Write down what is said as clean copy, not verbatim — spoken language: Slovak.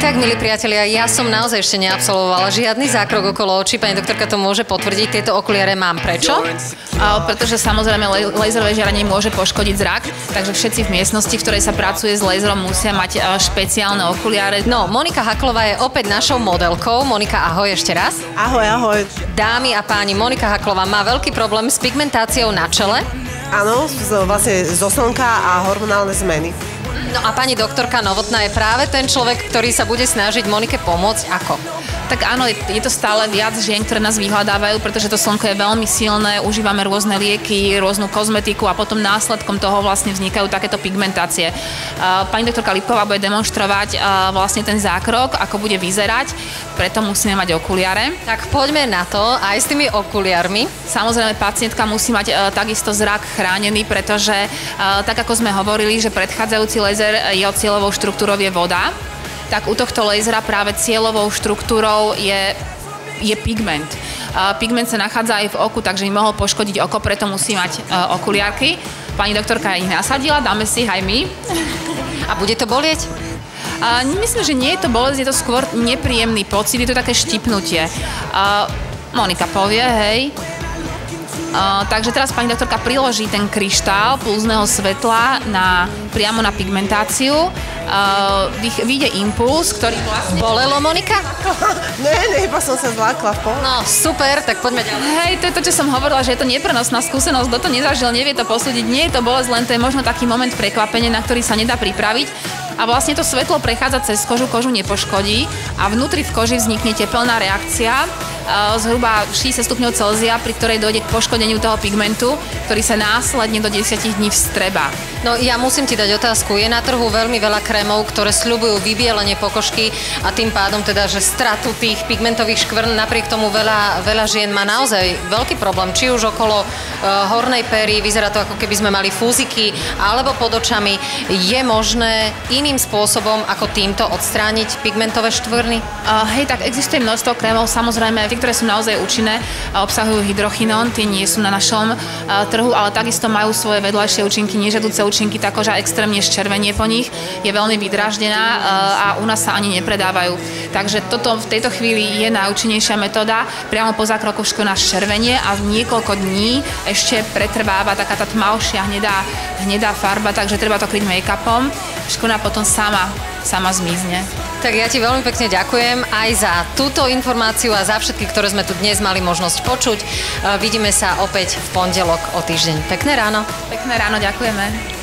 Tak, milí priatelia, ja som naozaj ešte neabsolvovala žiadny zákrok okolo očí. Pani doktorka to môže potvrdiť. Tieto okuliare mám. Prečo? Pretože samozrejme laserové žiarenie môže poškodiť zrak, takže všetci v miestnosti, v ktorej sa pracuje s laserom, musia mať špeciálne okuliare. No, Monika Haklová je opäť našou modelkou. Monika, ahoj ešte raz. Ahoj, ahoj. Dámy a páni, Monika Haklová má veľký problém s pigmentáciou na čele. Áno, vlastne zo slnka a hormonálne zmeny. No a pani doktorka Novotná je práve ten človek, ktorý sa bude snažiť Monike pomôcť. Ako? Tak áno, je to stále viac žien, ktoré nás vyhľadávajú, pretože to slnko je veľmi silné, užívame rôzne lieky, rôznu kozmetiku a potom následkom toho vlastne vznikajú takéto pigmentácie. Pani doktorka Lipková bude demonštrovať vlastne ten zákrok, ako bude vyzerať, preto musíme mať okuliare. Tak poďme na to, aj s tými okuliarmi. Samozrejme, pacientka musí mať takisto zrak chránený, pretože tak ako sme hovorili, že predchádzajúci laser jeho cieľovou štruktúrou je voda, tak u tohto lasera práve cieľovou štruktúrou je pigment. Pigment sa nachádza aj v oku, takže im mohol poškodiť oko, preto musí mať okuliarky. Pani doktorka ich nasadila, dáme si ich aj my. A bude to bolieť? Myslím, že nie je to bolesť, je to skôr nepríjemný pocit, je to také štipnutie. Monika povie, hej. Takže teraz pani doktorka priloží ten kryštál pulzného svetla priamo na pigmentáciu. Vyjde impuls, ktorý vlastne... Bolelo, Monika? Ne, iba som sa zlákla v pohode. No, super, tak poďme ďalej. Hej, to je to, čo som hovorila, že je to neprenosná skúsenosť, kto to nezažil, nevie to posúdiť. Nie je to bolesť, len to je možno taký moment prekvapenia, na ktorý sa nedá pripraviť. A vlastne to svetlo prechádza cez kožu nepoškodí a vnútri v koži vznikne tepelná reakcia zhruba 60 stupňov Celzia, pri ktorej dojde k poškodeniu toho pigmentu, ktorý sa následne do 10 dní vstreba. No ja musím ti dať otázku. Je na trhu veľmi veľa krémov, ktoré sľubujú vybielenie pokožky a tým pádom teda, že stratu tých pigmentových škvrn. Napriek tomu veľa žien má naozaj veľký problém. Či už okolo hornej pery, vyzerá to ako keby sme mali fúziky, alebo pod očami. Je možné iným spôsobom ako týmto odstrániť pigmentové škvrny? Hej, tak existuje množstvo krémov, samozrejme, tie, ktoré sú naozaj účinné, obsahujú hydrochinón, tie nie sú na našom trhu, ale takisto majú svoje vedľajšie účinky, nežiaduce účinky, tá koža extrémne zčervenie po nich, je veľmi vydráždená a u nás sa ani nepredávajú. Takže toto v tejto chvíli je najúčinnejšia metóda, priamo po zákroku škvrna zčervenie a niekoľko dní ešte pretrváva taká tá tmavšia hnedá farba, takže treba to kryť make-upom. Škvrna potom sama zmizne. Tak ja ti veľmi pekne ďakujem aj za túto informáciu a za všetky, ktoré sme tu dnes mali možnosť počuť. Vidíme sa opäť v pondelok o týždeň. Pekné ráno. Pekné ráno, ďakujeme.